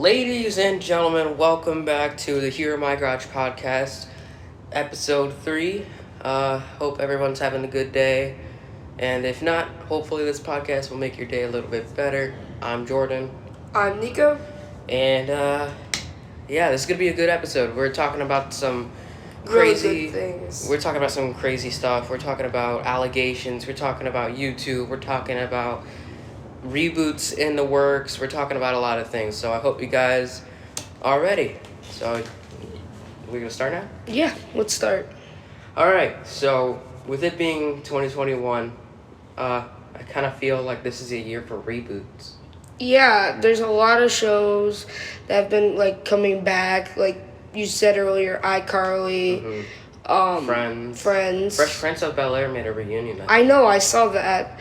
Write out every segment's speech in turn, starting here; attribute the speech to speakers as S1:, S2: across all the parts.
S1: Ladies and gentlemen, welcome back to the Here in My Garage podcast, episode 3. Hope everyone's having a good day, and if not, hopefully this podcast will make your day a little bit better. I'm Jordan.
S2: I'm Nico.
S1: And, this is going to be a good episode. We're talking about some
S2: Really
S1: crazy
S2: good things.
S1: We're talking about some crazy stuff. We're talking about allegations. We're talking about YouTube. We're talking about reboots in the works. We're talking about a lot of things. So I hope you guys are ready. So we're going to start now?
S2: Yeah, let's start.
S1: All right. So with it being 2021, I kind of feel like this is a year for reboots.
S2: Yeah, there's a lot of shows that have been coming back. Like you said earlier, iCarly,
S1: Friends. Fresh Prince of Bel-Air made a reunion.
S2: I know, I saw that.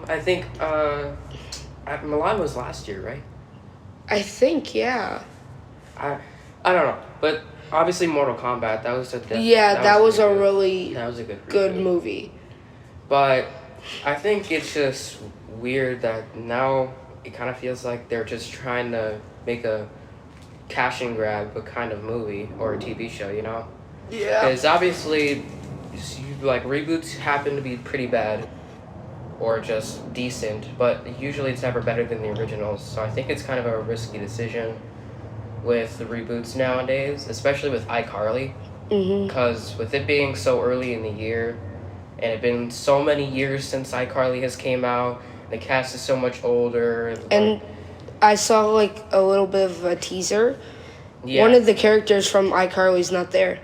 S1: I think Milan was last year, right?
S2: I think, yeah.
S1: I don't know, but obviously Mortal Kombat, that was a good
S2: movie.
S1: But I think it's just weird that now it kind of feels like they're just trying to make a cash and grab kind of movie or a TV show, you know?
S2: Yeah.
S1: Because obviously, reboots happen to be pretty bad or just decent, but usually it's never better than the originals. So I think it's kind of a risky decision with the reboots nowadays, especially with iCarly. Because with it being so early in the year, and it been so many years since iCarly has came out, the cast is so much older.
S2: And I saw a little bit of a teaser.
S1: Yeah.
S2: One of the characters from iCarly's not there.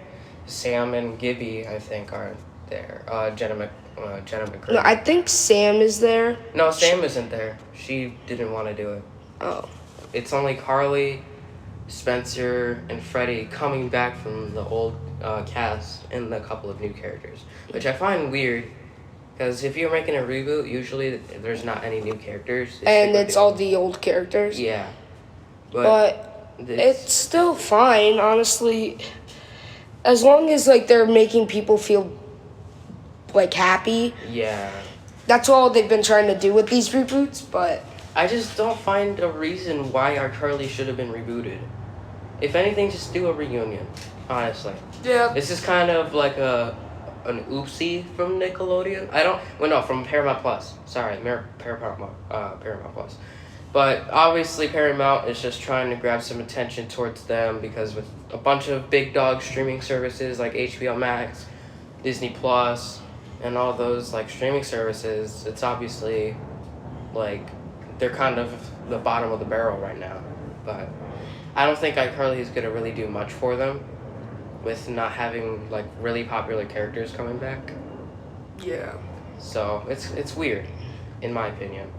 S1: Sam and Gibby, I think, aren't there. Jenna McCurdy.
S2: No, I think Sam is there.
S1: No, Sam isn't there. She didn't want to do it.
S2: Oh.
S1: It's only Carly, Spencer, and Freddie coming back from the old cast and a couple of new characters, which I find weird, because if you're making a reboot, usually there's not any new characters.
S2: And it's all the old characters.
S1: Yeah.
S2: But it's still fine, honestly. As long as they're making people feel happy.
S1: Yeah.
S2: That's all they've been trying to do with these reboots, but
S1: I just don't find a reason why iCarly should have been rebooted. If anything, just do a reunion, honestly.
S2: Yeah.
S1: This is kind of like an oopsie from Nickelodeon. From Paramount Plus. Sorry, Paramount Plus. But obviously Paramount is just trying to grab some attention towards them, because with a bunch of big dog streaming services like HBO Max, Disney Plus, and all those streaming services, it's obviously they're kind of the bottom of the barrel right now. But I don't think iCarly is gonna really do much for them with not having really popular characters coming back.
S2: yeah.
S1: So it's weird, in my opinion.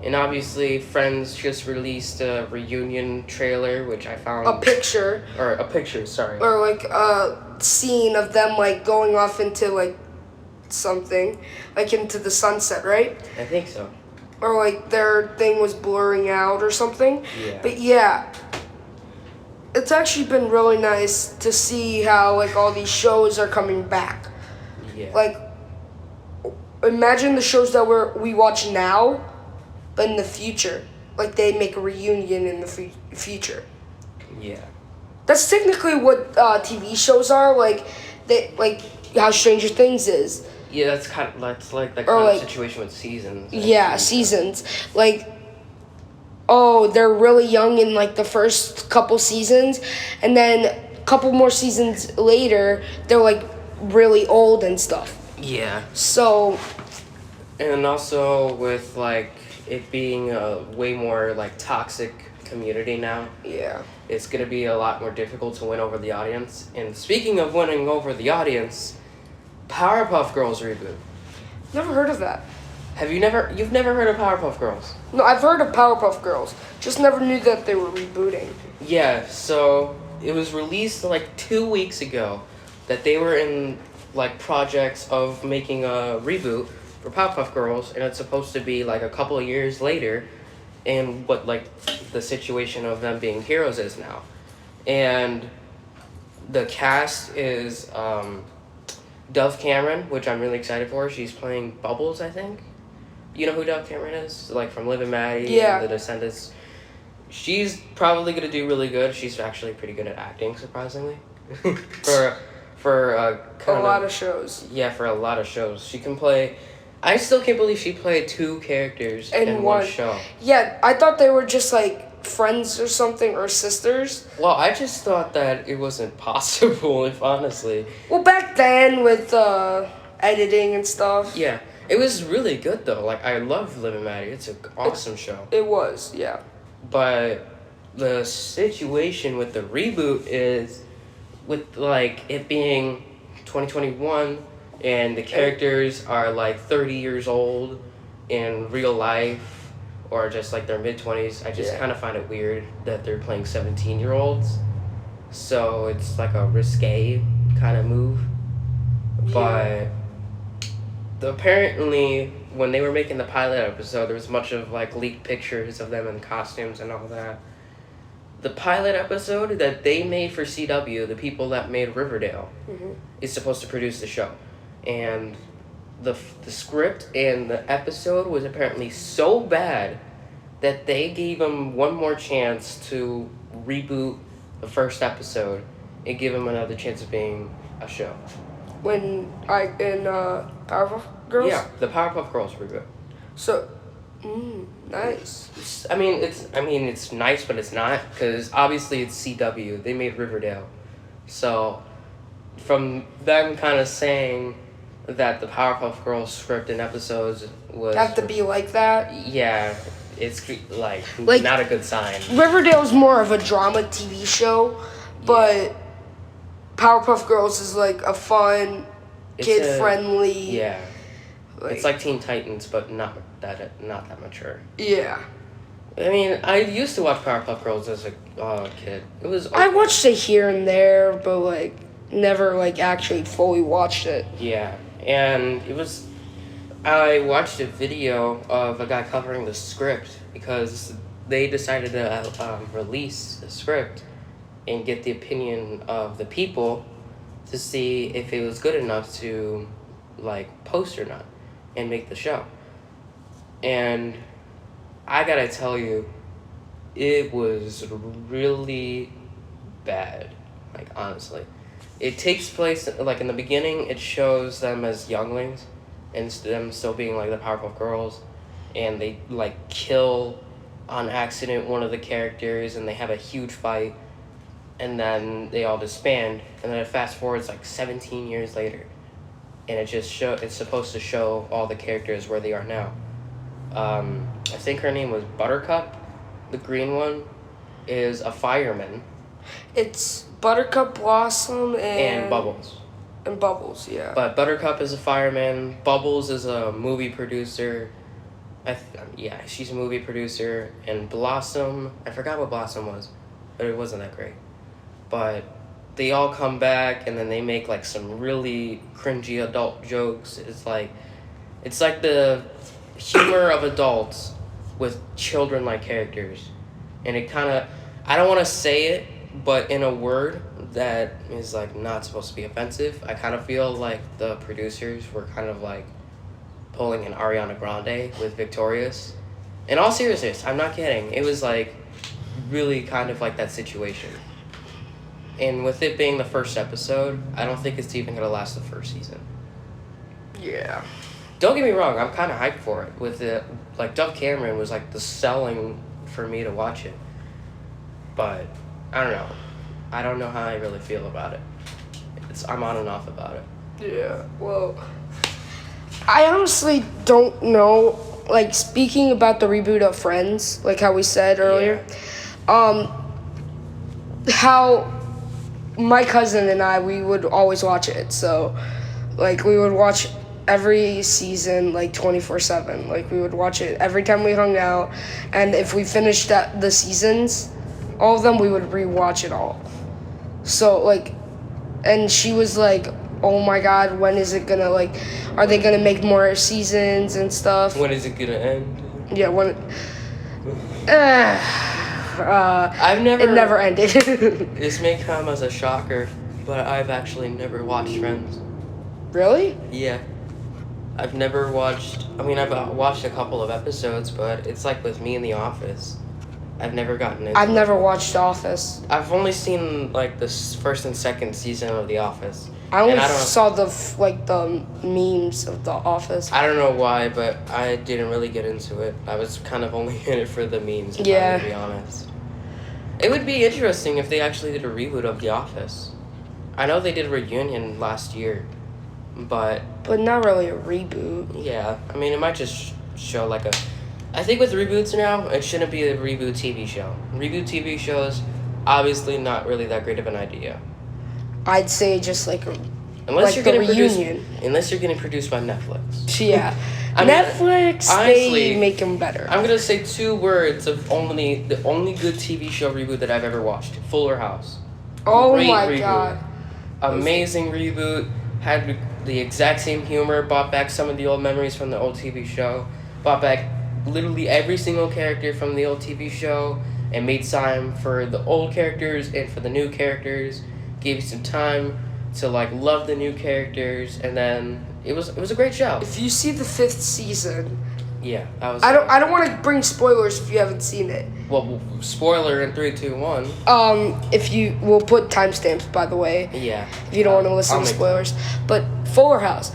S1: And obviously Friends just released a reunion trailer, which I found
S2: A picture,
S1: sorry.
S2: or a scene of them going off into something, into the sunset, right?
S1: I think so.
S2: Or their thing was blurring out or something.
S1: Yeah.
S2: But yeah, it's actually been really nice to see how all these shows are coming back.
S1: Yeah.
S2: Imagine the shows that we watch now, but in the future, they make a reunion in the future.
S1: Yeah.
S2: That's technically what TV shows are how Stranger Things is.
S1: Yeah, that's the kind of situation with seasons.
S2: Yeah, seasons. They're really young in the first couple seasons, and then a couple more seasons later, they're really old and stuff.
S1: Yeah.
S2: So.
S1: And also with it being a way more toxic community now.
S2: Yeah.
S1: It's gonna be a lot more difficult to win over the audience. And speaking of winning over the audience, Powerpuff Girls reboot.
S2: Never heard of that.
S1: You've never heard of Powerpuff Girls?
S2: No, I've heard of Powerpuff Girls. Just never knew that they were rebooting.
S1: Yeah, so it was released 2 weeks ago that they were in projects of making a reboot for Powerpuff Girls, and it's supposed to be a couple of years later, and what the situation of them being heroes is now. And the cast is Dove Cameron, which I'm really excited for. She's playing Bubbles, I think. You know who Dove Cameron is? From Liv and Maddie,
S2: Yeah.
S1: The Descendants. she's probably gonna do really good. She's actually pretty good at acting, surprisingly. for
S2: A
S1: kind
S2: lot of shows.
S1: Yeah, for a lot of shows. She can play. I still can't believe she played 2 characters in one show.
S2: Yeah, I thought they were just like friends or something or sisters.
S1: Well, I just thought that it wasn't possible, if honestly.
S2: Well, back then with editing and stuff.
S1: Yeah, it was really good though. Like I love Liv and Maddie. It's an awesome show.
S2: It was, yeah.
S1: But the situation with the reboot is with like it being 2021 and the characters are like 30 years old in real life or just like their mid-20s. I just kind of find it weird that they're playing 17-year-olds. So it's like a risque kind of move. But apparently when they were making the pilot episode, there was much of like leaked pictures of them in costumes and all that. The pilot episode that they made for CW, the people that made Riverdale, is supposed to produce the show. And the script and the episode was apparently so bad that they gave them one more chance to reboot the first episode and give them another chance of being a show.
S2: In Powerpuff Girls?
S1: Yeah, the Powerpuff Girls reboot.
S2: So, nice.
S1: I mean, it's nice, but it's not, because obviously it's CW. They made Riverdale. So, from them kind of saying that the Powerpuff Girls script and episodes was...
S2: Have to be like that?
S1: Yeah, it's, like not a good sign.
S2: Riverdale's more of a drama TV show, but Powerpuff Girls is, like, a fun, kid-friendly...
S1: Yeah. It's like Teen Titans, but not that mature.
S2: Yeah.
S1: I mean, I used to watch Powerpuff Girls as a kid. It was. Okay.
S2: I watched it here and there, but like never like actually fully watched it.
S1: Yeah, and it was. I watched a video of a guy covering the script because they decided to release the script and get the opinion of the people to see if it was good enough to like post or not and make the show. And I gotta tell you, it was really bad, like honestly. It takes place, like in the beginning, it shows them as younglings and them still being like the Powerpuff Girls, and they like kill on accident one of the characters and they have a huge fight, and then they all disband, and then it fast forwards like 17 years later. And it's supposed to show all the characters where they are now. I think her name was Buttercup. The green one is a fireman.
S2: It's Buttercup, Blossom,
S1: and Bubbles.
S2: And Bubbles, yeah.
S1: But Buttercup is a fireman. Bubbles is a movie producer. She's a movie producer. And Blossom, I forgot what Blossom was, but it wasn't that great. But they all come back and then they make like some really cringy adult jokes. It's like the humor of adults with children-like characters. And it kind of, I don't want to say it, but in a word that is like not supposed to be offensive, I kind of feel like the producers were kind of like pulling an Ariana Grande with Victorious. In all seriousness, I'm not kidding. It was like really kind of like that situation. And with it being the first episode, I don't think it's even going to last the first season.
S2: Yeah.
S1: Don't get me wrong, I'm kind of hyped for it. With it, like, Dove Cameron was, like, the selling for me to watch it. But, I don't know. I don't know how I really feel about it. I'm on and off about it.
S2: Yeah, well, I honestly don't know. Like, speaking about the reboot of Friends, like how we said earlier, how my cousin and I, we would always watch it. So, like, we would watch every season, like, 24/7. Like, we would watch it every time we hung out. And if we finished the seasons, all of them, we would rewatch it all. So, like, and she was like, oh my God, when is it gonna, like, are they gonna make more seasons and stuff?
S1: When is it gonna end?
S2: Yeah, when...
S1: It
S2: never ended.
S1: This may come as a shocker, but I've actually never watched Friends.
S2: Really?
S1: Yeah. I've never watched... I mean, I've watched a couple of episodes, but it's like with me in The Office. I've never gotten into
S2: I've
S1: it.
S2: never watched The Office.
S1: I've only seen like the first and second season of The Office.
S2: I only
S1: And I don't-
S2: saw the memes of The Office.
S1: I don't know why, but I didn't really get into it. I was kind of only in it for the memes, if
S2: Yeah.
S1: I'm gonna be honest. It would be interesting if they actually did a reboot of The Office. I know they did a reunion last year, but
S2: But not really a reboot.
S1: yeah, I mean, it might just show like a... I think with reboots now, it shouldn't be a reboot TV show. Reboot TV shows, obviously not really that great of an idea.
S2: I'd say just like a
S1: Unless
S2: like
S1: you're
S2: the
S1: getting produced,
S2: reunion.
S1: unless you're getting produced by Netflix.
S2: Yeah.
S1: I mean,
S2: Netflix,
S1: honestly,
S2: they make them better.
S1: I'm gonna say two words of the only good TV show reboot that I've ever watched: Fuller House.
S2: Oh
S1: Great
S2: my
S1: reboot.
S2: god.
S1: Amazing reboot. Had the exact same humor. Brought back some of the old memories from the old TV show. Brought back literally every single character from the old TV show, and made time for the old characters and for the new characters. Gave you some time to like love the new characters, and then it was a great show.
S2: If you see the 5th season,
S1: Yeah, that was.
S2: I don't want to bring spoilers if you haven't seen it.
S1: Well, spoiler in 3, 2, 1.
S2: If you will put timestamps, by the way,
S1: Yeah.
S2: if you don't want to listen
S1: I'll
S2: to
S1: make-
S2: spoilers. But Fuller House.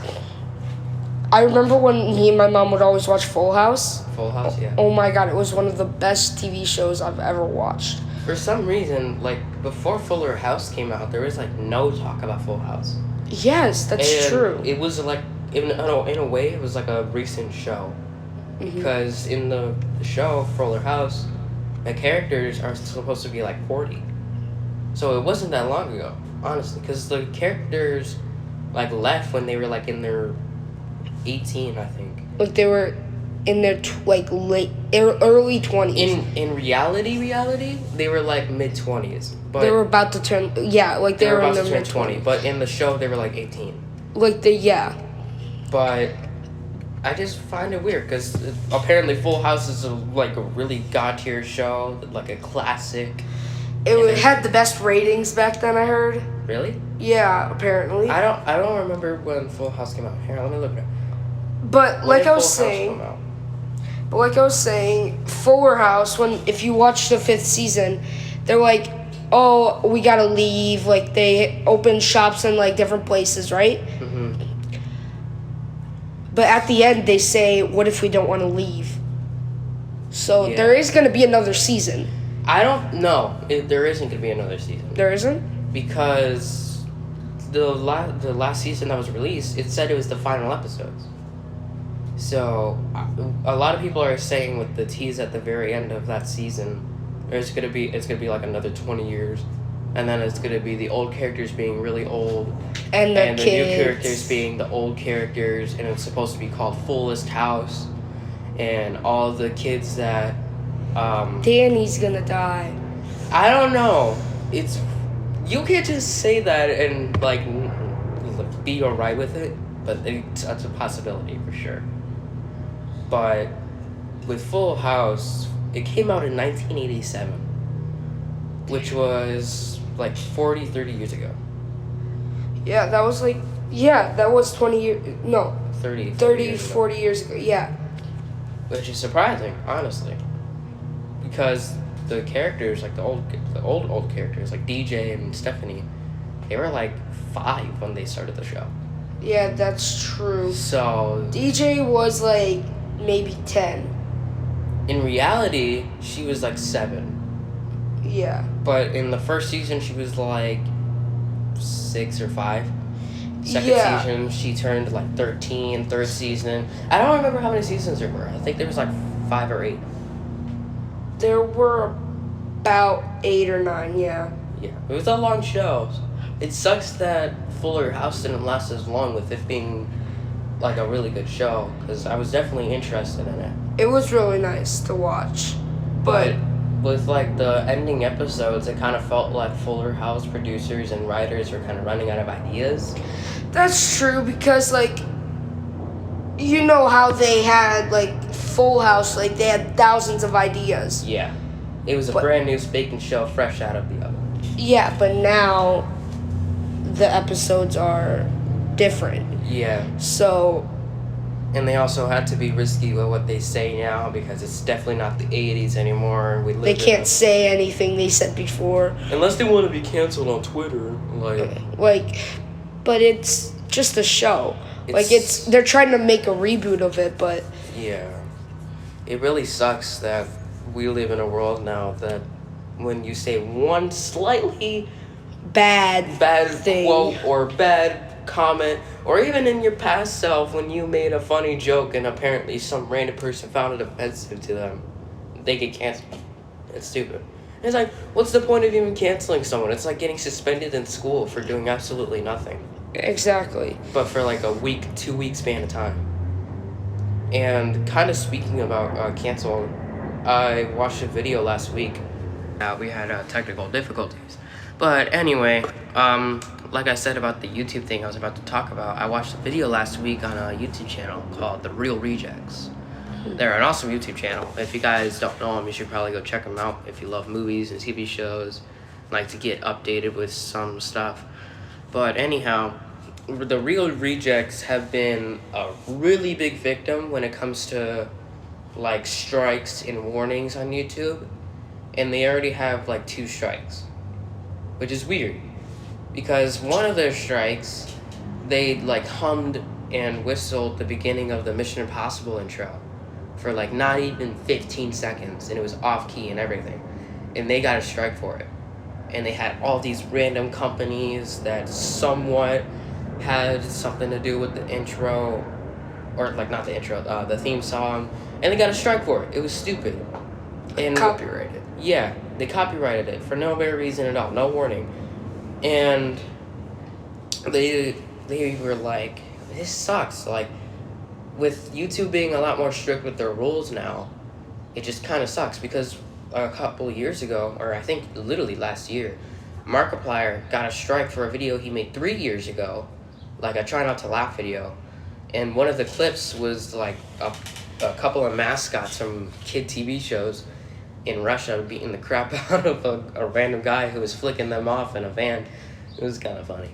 S2: I remember when me and my mom would always watch Full House.
S1: Full House, yeah.
S2: Oh my god, it was one of the best TV shows I've ever watched.
S1: For some reason, like before Fuller House came out, there was like no talk about Full House.
S2: Yes, that's
S1: And
S2: true.
S1: It was like in a way, it was like a recent show,
S2: Mhm.
S1: because in the show Fuller House, the characters are supposed to be like 40, so it wasn't that long ago, honestly, because the characters like left when they were like in their 18, I think.
S2: Like they were in their early 20s.
S1: In reality, they were like mid-20s, but
S2: They were about to turn, like
S1: they
S2: they
S1: were
S2: were in
S1: about
S2: their
S1: to turn
S2: mid
S1: 20.
S2: 20s.
S1: But in the show, they were like 18. But I just find it weird because apparently Full House is like a really god tier show, like a classic.
S2: It had the best ratings back then, I heard.
S1: Really?
S2: Yeah, apparently.
S1: I don't remember when Full House came out. Here, let me look it up.
S2: But
S1: When
S2: like
S1: did
S2: I was
S1: Full House
S2: saying,
S1: come out?
S2: Fuller House, if you watch the 5th season, they're like, oh, we gotta leave. Like they open shops in like different places, right?
S1: Mhm.
S2: But at the end, they say, what if we don't want to leave? So
S1: Yeah.
S2: there is gonna be another season.
S1: I don't know if there isn't gonna be another season,
S2: There isn't?
S1: because the last season that was released, it said it was the final episodes. So a lot of people are saying with the tease at the very end of that season, it's gonna be like another 20 years, and then it's gonna be the old characters being really old,
S2: And the
S1: and the
S2: kids.
S1: new characters being the old characters, and it's supposed to be called Fullest House, and all the kids that
S2: Danny's gonna die.
S1: I don't know. You can't just say that and like be alright with it, but that's a possibility for sure. But with Full House, it came out in 1987, which was like 30 years ago.
S2: Yeah, that was 20 years. No,
S1: 30
S2: 30,
S1: years ago.
S2: 40 years ago. Yeah.
S1: Which is surprising, honestly, because the characters, like the old characters, like DJ and Stephanie, they were like 5 when they started the show.
S2: Yeah, that's true.
S1: So
S2: DJ was like maybe 10.
S1: in reality, she was like 7,
S2: Yeah.
S1: but in the first season, she was like 6 or 5. Second
S2: Yeah.
S1: season, she turned like 13. Third season, I don't remember how many seasons there were. I think there was like 5 or 8.
S2: There were about 8 or 9, yeah.
S1: Yeah, it was a long show. It sucks that Fuller House didn't last as long with it being like a really good show, because I was definitely interested in it.
S2: It was really nice to watch.
S1: But with like the ending episodes, it kind of felt like Fuller House producers and writers were kind of running out of ideas.
S2: That's true because, like, you know how they had, like, Full House, like, they had thousands of ideas.
S1: Yeah, it was a
S2: But-
S1: brand new baking show fresh out of the oven.
S2: Yeah, but now the episodes are different.
S1: Yeah,
S2: So
S1: And they also had to be risky with what they say now because it's definitely not the 80s anymore. We live
S2: They can't say anything they said before.
S1: Unless they want to be canceled on Twitter.
S2: But it's just a show. They're trying to make a reboot of it, but...
S1: Yeah. It really sucks that we live in a world now that when you say one slightly
S2: bad thing
S1: quote or bad comment, or even in your past self when you made a funny joke and apparently some random person found it offensive to them, they get canceled. It's stupid. And it's like, what's the point of even canceling someone? It's like getting suspended in school for doing absolutely nothing.
S2: Exactly.
S1: But for like a week, 2 week span of time. And kind of speaking about cancel, I watched a video last week. We had technical difficulties. But anyway, like I said about the YouTube thing I was about to talk about, I watched a video last week on a YouTube channel called The Real Rejects. They're an awesome YouTube channel. If you guys don't know them, you should probably go check them out if you love movies and TV shows, like to get updated with some stuff. But anyhow, The Real Rejects have been a really big victim when it comes to like strikes and warnings on YouTube. And they already have like 2 strikes, which is weird. Because one of their strikes, they like hummed and whistled the beginning of the Mission Impossible intro for like not even 15 seconds, and it was off key and everything. And they got a strike for it. And they had all these random companies that somewhat had something to do with the intro, or like not the intro, the theme song, and they got a strike for it. It was stupid. And
S2: copyrighted.
S1: Yeah, they copyrighted it for no better reason at all, no warning. And they were like, this sucks. Like, with YouTube being a lot more strict with their rules now, it just kind of sucks because a couple of years ago, or I think literally last year, Markiplier got a strike for a video he made 3 years ago, like a Try Not to Laugh video. And one of the clips was like a couple of mascots from kid TV shows in Russia beating the crap out of a random guy who was flicking them off in a van. It was kind of funny.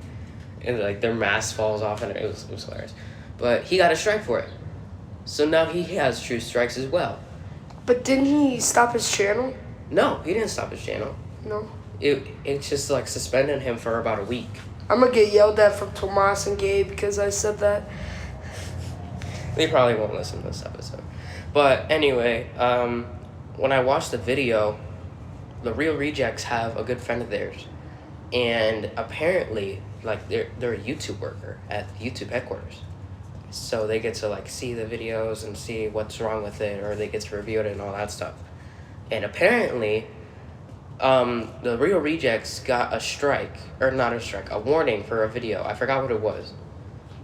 S1: And like their mask falls off and it was hilarious. But he got a strike for it. So now he has true strikes as well.
S2: But didn't he stop his channel?
S1: No, he didn't stop his channel.
S2: No.
S1: It's just like suspended him for about a week.
S2: I'm gonna get yelled at from Tomas and Gabe because I said that.
S1: They probably won't listen to this episode. But anyway, when I watched the video, The Real Rejects have a good friend of theirs. And apparently, like, they're a YouTube worker at YouTube headquarters. So they get to, like, see the videos and see what's wrong with it, or they get to review it and all that stuff. And apparently, The Real Rejects got a strike, or not a strike, a warning for a video. I forgot what it was.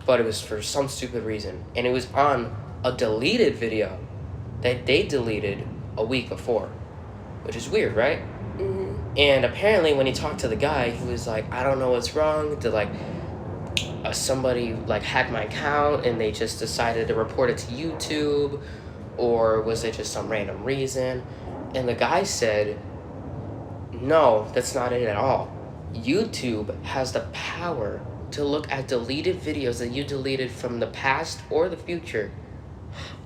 S1: But it was for some stupid reason. And it was on a deleted video that they deleted a week before. Which is weird, right?
S2: Mm-hmm.
S1: And apparently when he talked to the guy, he was like, I don't know what's wrong. Did like somebody like hack my account and they just decided to report it to YouTube? Or was it just some random reason? And the guy said, no, that's not it at all. YouTube has the power to look at deleted videos that you deleted from the past or the future.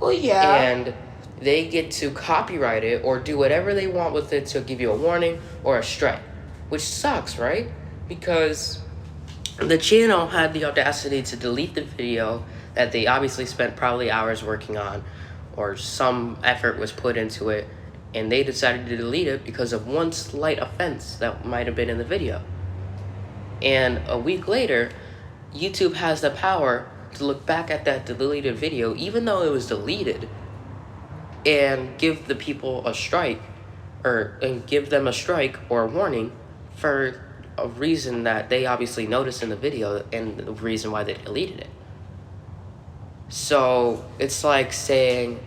S2: Well, yeah.
S1: And they get to copyright it or do whatever they want with it to give you a warning or a strike. Which sucks, right? Because the channel had the audacity to delete the video that they obviously spent probably hours working on, or some effort was put into it, and they decided to delete it because of one slight offense that might have been in the video. And a week later, YouTube has the power to look back at that deleted video, even though it was deleted, and give the people a strike, and give them a strike or a warning for a reason that they obviously noticed in the video and the reason why they deleted it. So it's like saying,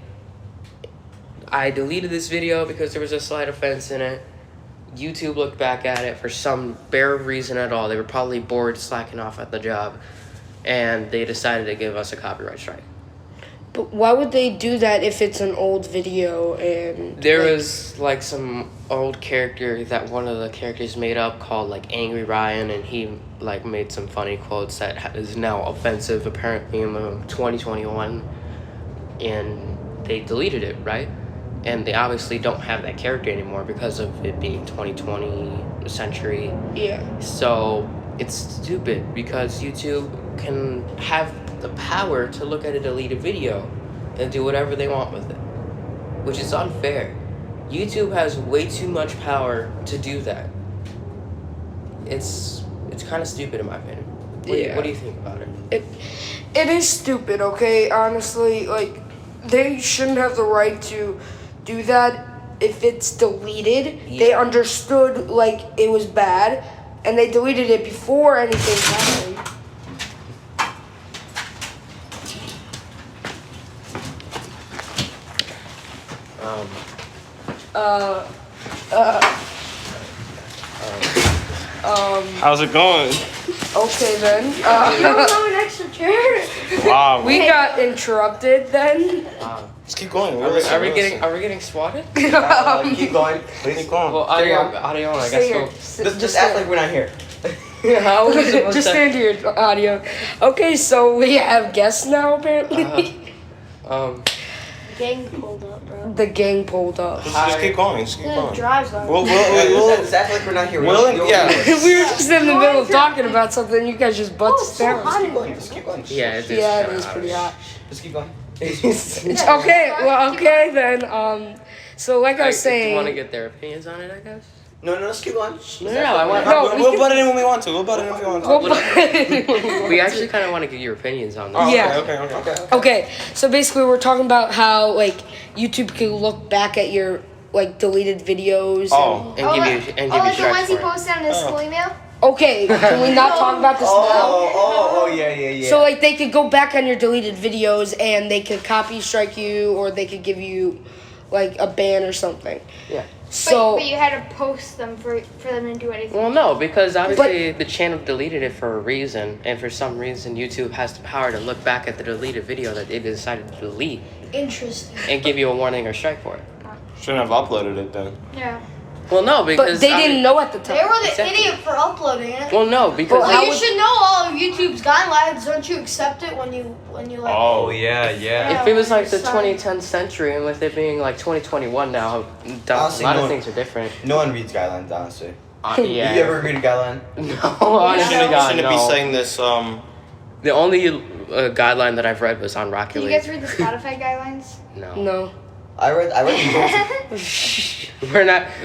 S1: I deleted this video because there was a slight offense in it. YouTube looked back at it for some bare reason at all. They were probably bored, slacking off at the job, and they decided to give us a copyright strike.
S2: But why would they do that if it's an old video and...
S1: There was, like, some old character that one of the characters made up called, like, Angry Ryan, and he, like, made some funny quotes that is now offensive, apparently, in 2021. and they deleted it, right? And they obviously don't have that character anymore because of it being 2020 century.
S2: Yeah.
S1: So it's stupid because YouTube can have the power to look at a deleted video and do whatever they want with it, which is unfair. YouTube has way too much power to do that. It's kind of stupid in my opinion. What do you think about it?
S2: It is stupid, okay? Honestly, like, they shouldn't have the right to do that if it's deleted.
S1: Yeah.
S2: They understood, like, it was bad, and they deleted it before anything happened.
S3: How's it going?
S2: Okay, then.
S4: You don't have an extra chair?
S3: Wow.
S2: We got interrupted then.
S3: Let's keep going.
S1: Are we getting swatted?
S5: Keep going.
S3: Keep going.
S1: Well, audio, I
S2: Stay
S1: guess.
S2: here.
S5: Just act like we're not here.
S1: How was it supposed
S2: Just
S1: to-
S2: stand here, audio. Okay, so we have guests now, apparently.
S4: Gang pulled up, bro.
S2: The gang pulled up.
S3: Just keep going. Just keep
S4: Yeah,
S3: going.
S4: drives on.
S5: Just act like we're not here.
S3: Yeah.
S2: We were just in the middle of talking about something. You guys just butted
S4: it's so
S2: down.
S4: hot in
S5: Keep going.
S4: here.
S5: Just keep going.
S1: Yeah, it is.
S2: Yeah, it
S1: kinda
S2: is pretty hot.
S5: Just keep going.
S2: It's okay. Well, okay then. So like I was
S1: Do you want to
S2: saying,
S1: get their opinions on it? I guess.
S5: No, just keep going.
S1: No, I want.
S2: No,
S3: We'll butt it in when we want to. We'll butt it in if we want to.
S1: We actually kind of want to get your opinions on this.
S3: Oh,
S2: Yeah.
S3: Okay.
S2: okay. So basically, we're talking about how like YouTube can look back at your like deleted videos.
S3: Oh.
S1: And give you
S4: like the
S1: strikes
S4: ones he
S1: for it.
S4: posted on his school email?
S2: Okay. Can we not talk about this now?
S5: Oh, yeah.
S2: So like they could go back on your deleted videos and they could copy strike you or they could give you like a ban or something.
S1: Yeah.
S2: So
S4: But you had to post them for them to do anything.
S1: Well, no, because obviously the channel deleted it for a reason, and for some reason YouTube has the power to look back at the deleted video that they decided to delete
S4: Interesting.
S1: and give you a warning or strike for it.
S3: Shouldn't have uploaded it then.
S4: Yeah.
S1: Well, no, because
S2: but they didn't know at the
S4: They
S2: time.
S4: were the
S1: Exactly.
S4: idiot for uploading it.
S1: Well, no, because
S2: Well,
S4: Well, you
S2: would-
S4: should know all of YouTube's guidelines. Don't you accept it when you like?
S3: Oh,
S1: if it was like the
S4: Sorry.
S1: 2010 century and with it being like 2021 now, a
S5: Honestly,
S1: lot
S5: no
S1: of
S5: one-
S1: things are different.
S5: No one reads guidelines, honestly.
S1: Yeah.
S5: You ever read a guideline?
S1: No, honestly,
S3: Shouldn't
S1: God,
S3: be
S1: no.
S3: saying this.
S1: The only guideline that I've read was on Rocket
S4: Did you
S1: League.
S4: guys read the Spotify guidelines?
S1: No.
S2: No.
S5: I read the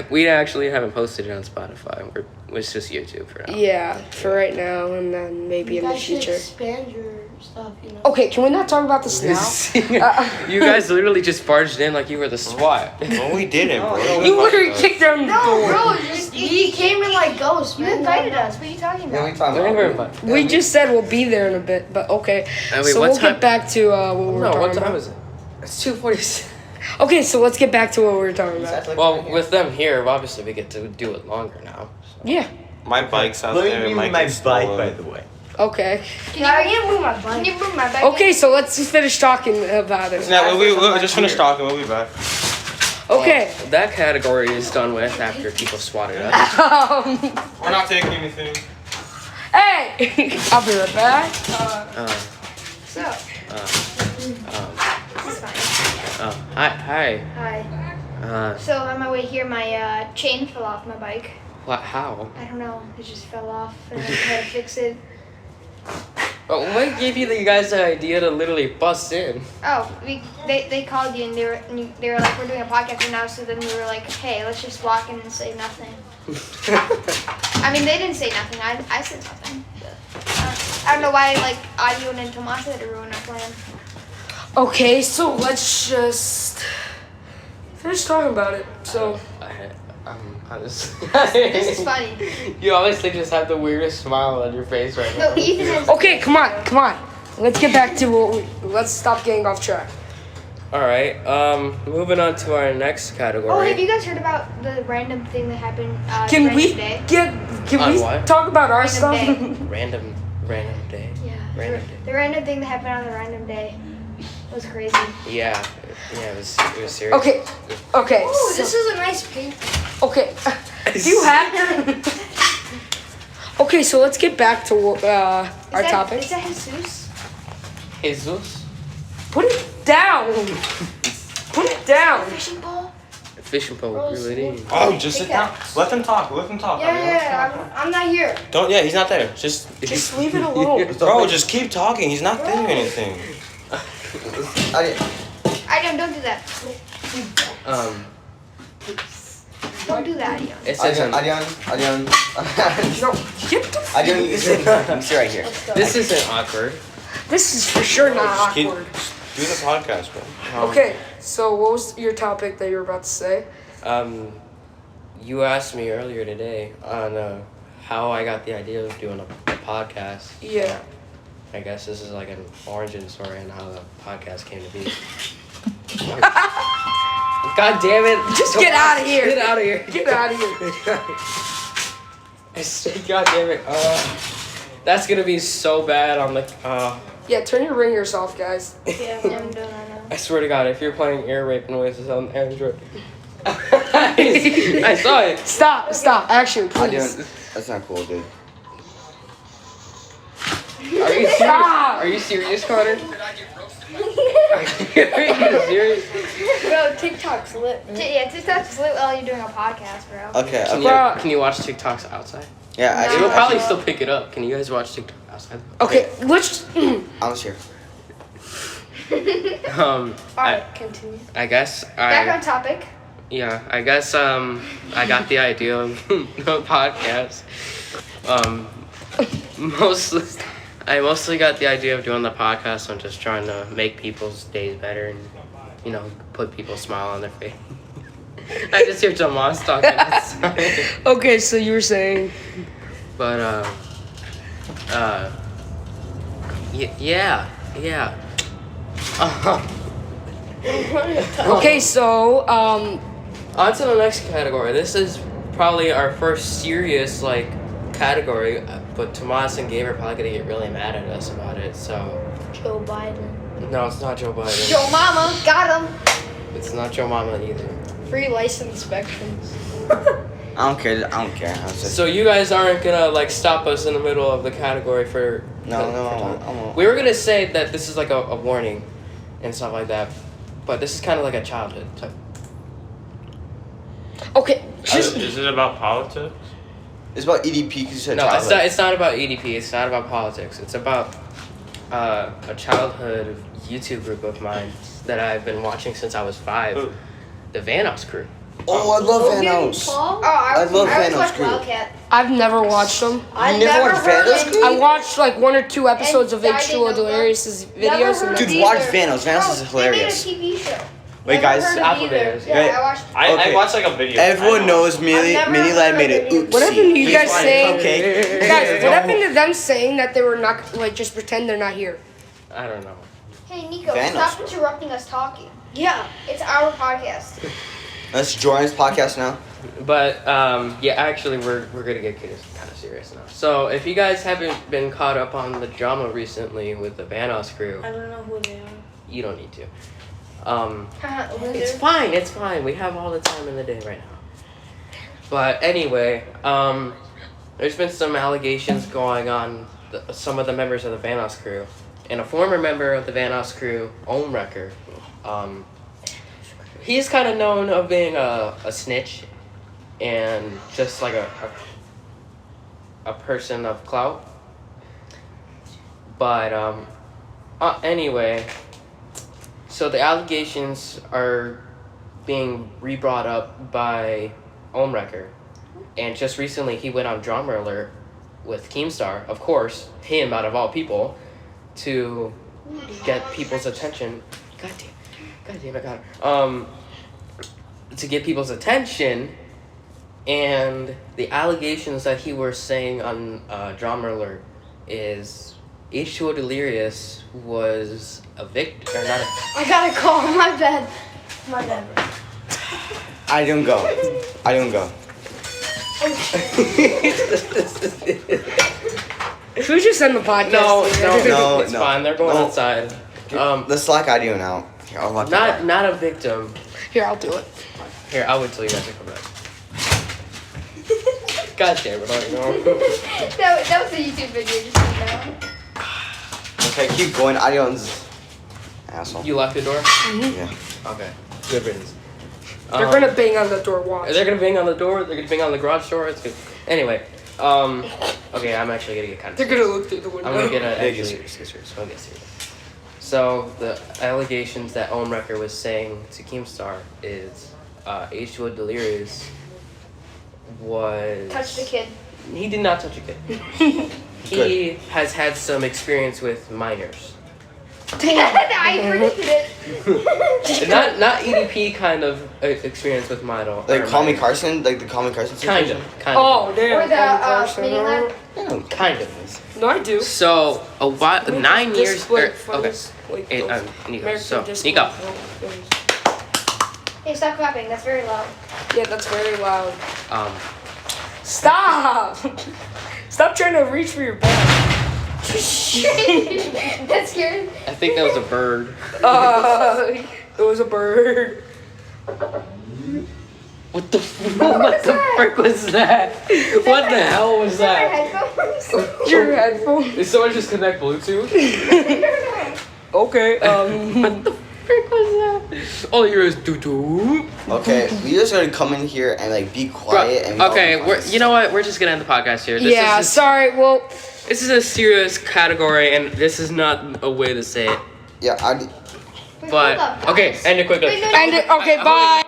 S1: We actually haven't posted it on Spotify. It's just YouTube for now.
S2: Yeah, for right now and then maybe
S4: You
S2: in the
S4: guys should
S2: future.
S4: expand your stuff. You know.
S2: Okay, can we not talk about this now?
S1: You guys literally just barged in like you were the SWAT.
S3: No, we didn't, bro.
S2: You literally kicked down the
S4: No,
S2: door.
S4: bro, just he came in like ghosts. You invited us. What are you talking
S5: Yeah,
S4: about?
S5: we talked
S1: Whatever,
S5: about
S1: but-
S2: We just said we'll be there in a bit, but okay.
S1: Wait,
S2: So
S1: what
S2: we'll
S1: time-
S2: get back to what we were
S1: No,
S2: talking
S1: what time
S2: about.
S1: is it? It's 2:46.
S2: Okay, so let's get back to what we were talking about.
S5: Act like
S1: Well,
S5: we're not here.
S1: with them here, obviously we get to do it longer now.
S2: Yeah.
S3: My bike's out
S5: Let
S3: there.
S5: me
S3: It
S5: move
S3: might
S5: my
S3: get
S5: bike,
S3: stolen.
S5: by the way.
S2: Okay.
S4: Can you move my bike? Can you move my bike?
S2: Okay, so let's just finish talking about it.
S3: Yeah, we'll just finish talking. We'll be back.
S2: Okay.
S1: Well, that category is done with after people swatted us.
S3: We're not taking anything.
S2: Hey! I'll be right back.
S4: So, this is fine.
S1: Hi.
S4: Hi. So on my way here, my chain fell off my bike.
S1: How?
S4: I don't know. It just fell off, and I had to fix it.
S1: But what gave you guys the idea to literally bust in?
S4: Oh, they called you and they were like, we're doing a podcast right now. So then we were like, hey, let's just walk in and say nothing. I mean, they didn't say nothing. I said nothing. I don't know why like Audio and Tomasa had to ruin our plan.
S2: Okay, so let's just finish talking about it. So,
S4: This is funny.
S1: You obviously just have the weirdest smile on your face right now.
S4: No, Ethan has.
S2: okay, come on. Let's get back to let's stop getting off track.
S1: Alright, moving on to our next category.
S4: Oh, have you guys heard about the random thing that happened?
S2: Can
S4: random
S2: we
S4: day?
S2: can
S1: On
S2: we
S1: what?
S2: talk about our
S4: Random
S2: stuff?
S4: day.
S1: Random day.
S4: Yeah.
S1: Random day.
S4: The random thing that happened on the random day was crazy.
S1: Yeah, it was serious.
S2: Okay.
S4: Oh,
S2: so-
S4: this is a nice pink.
S2: Okay. Do you have Okay, so let's get back to our topic.
S4: Is that Jesus?
S1: Jesus?
S2: Put it down. Put it down.
S4: Fishing pole?
S1: A fishing pole would really need.
S3: Oh, just sit down. Let them talk. Let them talk.
S4: I'm not here.
S3: Don't. Yeah, he's not there. Just
S2: Leave it alone.
S3: bro, just keep talking. He's not saying anything.
S4: Don't do that. Don't do that, Adion.
S1: It says
S5: Adion.
S2: No, get the
S5: Adion, you sit right here.
S1: this isn't awkward.
S2: This is for sure not
S3: Keep-
S2: awkward.
S3: Do the podcast, bro.
S2: Okay, so what was your topic that you were about to say?
S1: You asked me earlier today on how I got the idea of doing a podcast.
S2: Yeah.
S1: I guess this is like an origin story on how the podcast came to be. God damn it!
S2: Just get out of here.
S1: Get out of here!
S2: Get out of here.
S1: I said, God damn it! That's gonna be so bad on the.
S2: Yeah, turn your ringers off, guys.
S4: Yeah, I'm doing that.
S1: I swear to God, if you're playing ear rape noises on Android, I saw it.
S2: Stop. Actually, please.
S5: Adion, that's not cool, dude.
S1: Are you serious?
S2: Stop.
S1: Are you serious, Connor? Are you serious?
S4: Bro, TikTok's lit. Yeah, TikTok's lit while you're doing a podcast, bro.
S5: Okay.
S1: Can you watch TikToks outside?
S5: Yeah,
S4: No.
S5: actually,
S1: It will probably still pick it up. Can you guys watch TikTok outside?
S2: Okay, let's.
S5: I was here.
S4: Alright, continue.
S1: I guess
S4: Back on topic.
S1: I guess I got the idea of the podcast. I mostly got the idea of doing the podcast. I'm just trying to make people's days better and put people's smile on their face. I just hear Tomas talking outside.
S2: Okay, so you were saying.
S1: But yeah.
S2: Okay, so
S1: On to the next category. This is probably our first serious category, but Tomas and Gabe are probably gonna get really mad at us about it. So
S4: Joe Biden.
S1: no, it's not Joe Biden.
S4: Joe Mama, got him.
S1: It's not Joe Mama either.
S4: Free license inspections.
S5: I don't care. How's it?
S1: So you guys aren't gonna stop us in the middle of the category for
S5: No,
S1: for
S5: I
S1: time.
S5: won't.
S1: We were gonna say that this is like a warning and stuff like that, but this is kind of like a childhood type.
S2: okay, just
S3: Is it about politics?
S5: It's about EDP because you said
S1: No,
S5: childhood.
S1: it's not about EDP. It's not about politics. It's about a childhood YouTube group of mine that I've been watching since I was 5.
S3: Who?
S1: The Vanos crew.
S5: Oh, I love Vanos.
S4: Oh,
S5: I love
S4: always
S5: Vanos
S4: watched
S5: group.
S4: Wildcat.
S2: I've never watched them.
S5: You never watched Vanos group?
S2: I watched like 1 or 2 episodes of
S4: And I
S2: H2O
S4: didn't know
S2: Delirious'
S4: Never
S2: videos.
S4: heard
S2: And
S5: Dude,
S4: of
S5: watch
S4: either.
S5: Vanos. Vanos is hilarious.
S4: They made a TV show.
S5: Wait,
S4: Never
S5: guys.
S4: heard of
S1: Apple
S4: either.
S1: videos.
S4: Yeah,
S5: Wait.
S4: I watched.
S3: I
S5: Okay.
S3: watched a video.
S5: Everyone knows
S4: I've
S5: Mini
S4: never
S5: Lad
S4: heard
S5: made
S4: of
S5: an
S4: it.
S5: oopsie.
S2: what happened to you guys
S5: He's
S2: saying?
S5: Okay.
S2: Guys, what happened to them saying that they were not just pretend they're not here?
S1: I don't know.
S4: Hey, Nico,
S5: Vanos,
S4: stop
S5: bro.
S4: interrupting us talking. Yeah, it's our podcast.
S5: Let's join this podcast now.
S1: But actually, we're gonna get kind of serious now. So if you guys haven't been caught up on the drama recently with the Vanos crew,
S4: I don't know who they are.
S1: you don't need to.
S4: It's
S1: It's fine. We have all the time in the day right now. But anyway, there's been some allegations going on some of the members of the Vanos crew, and a former member of the Vanos crew, Omrecker, he's kind of known of being a snitch and just like a person of clout. But anyway, so the allegations are being re-brought up by Omrecker, and just recently he went on Drama Alert with Keemstar, of course, him out of all people, to get people's attention. God damn it, God. To get people's attention, and the allegations that he was saying on Drama Alert is H2O Delirious was a victim, or not a.
S4: I got a call. My bad.
S5: I don't go.
S2: Should we just end the podcast?
S1: No, it's
S5: no.
S1: fine. They're going
S5: No.
S1: outside.
S5: Let's lock audio now. Here, I'll lock the door.
S1: Not a victim.
S2: Here, I'll do it.
S1: Here, I'll wait till you guys come back. God damn it! I know.
S4: That was a YouTube video. Just so you know.
S5: Okay, keep going. Audio's. asshole.
S1: You locked the door?
S5: Yeah.
S1: Okay. Good riddance.
S2: They're gonna bang on the door. Watch.
S1: They're gonna bang on the door. They're gonna bang on the garage door. It's good. Anyway, okay, I'm actually gonna get kind of.
S2: They're gonna look through the window.
S1: I'm gonna get
S5: Get
S1: serious. I'm gonna get serious. So the allegations that Owen Wrecker was saying to Keemstar is H2O Delirious was
S4: Touched a kid.
S1: He did not touch a kid. He has had some experience with minors.
S4: I predicted it.
S1: not EDP kind of experience with minor.
S5: Like Call Me Carson, like the Call Me Carson
S1: Kind
S5: situation?
S1: of.
S2: Oh damn.
S4: Or the
S2: Carson,
S4: mini lab.
S5: Yeah.
S1: Kind of.
S2: No, I do.
S1: So a while, 9 years.
S2: Display
S1: Okay.
S2: funds, like
S1: Hey,
S2: those
S1: Nico.
S2: American
S1: So
S2: display
S1: Nico.
S2: things.
S4: Hey, stop clapping. That's very loud.
S2: Yeah, that's very loud.
S1: Stop.
S2: Stop trying to reach for your bag.
S4: That's scary.
S1: I think that was a bird.
S2: It was a bird.
S1: What the frick was that? What the hell was
S4: Our
S1: that?
S4: headphones.
S2: Your headphone.
S1: Did someone just connect Bluetooth?
S2: Okay.
S1: What the frick was that? All you hear is doo doo.
S5: Okay, we just gotta come in here and like be quiet and
S1: Okay, you know what? We're just gonna end the podcast here.
S2: Yeah. Sorry. Well.
S1: This is a serious category, and this is not a way to say it.
S5: Yeah,
S4: Wait,
S1: But
S4: hold up,
S1: okay,
S4: guys.
S1: end it quickly.
S4: Wait, no,
S2: And okay. Bye.